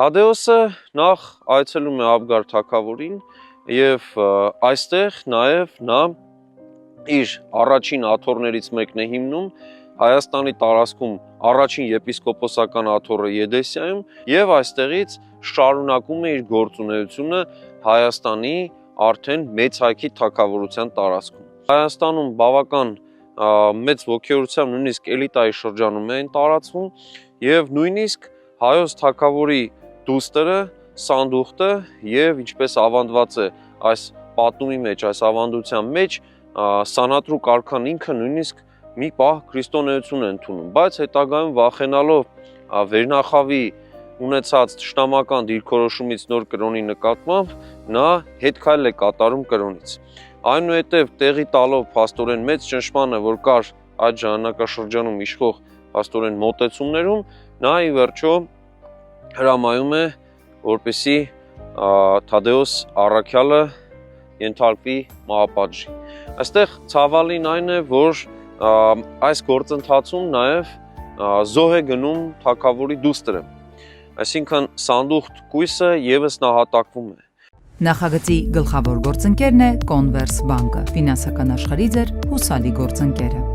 Թադեոսը նախ այցելում է Աբգար թագավորին եւ այստեղ նաեւ նա իր առաջին աթոռներից մեկն է հիմնում Հայաստանի տարածքում առաջին եպիսկոպոսական աթոռը Եդեսիայում եւ այստեղից շարունակում է իր գործունեությունը Հայաստանի արդեն մեծ հայքի թագավորության տարածքում։ Հայաստանում բավական մեծ ողջերությամբ նույնիսկ էլիտայի շրջանում էին տարածվում եւ նույնիսկ հայոց թագավորի դուստրը Սանդուղտը եւ ինչպես ավանդված է այս պատումի մեջ, այս ավանդության մեջ Սանատրու կարգան ինքը նույնիսկ մի պահ քրիստոնեություն է ընդունում, բայց հետագայում վախենալով վերնախավի ունեցած ճշտամական դիրքորոշումից նոր կրոնի նկատմամբ նա հետքայլ է կատարում կրոնից։ Այնուհետև տեղի տալով փաստորեն մեծ ճնշմանը, որ կար այդ ժամանակաշրջանում իշխող փաստորեն մոտեցումներում, նա ի վերջո հրամայում է, որպեսզի Թադեոս առաքյալը ենթարկվի մահապատժի։ Այստեղ ցավալին այն է, որ այս գործընթացում նաև զոհ է գնում թագավորի դուստրը, այսինքն Սանդուղտ կույսը եւս նահատակվում է։ Նախագծի գլխավոր գործընկերն է Converse բանկը, ֆինանսական աշխարհի ձեր հուսալի գործընկերը։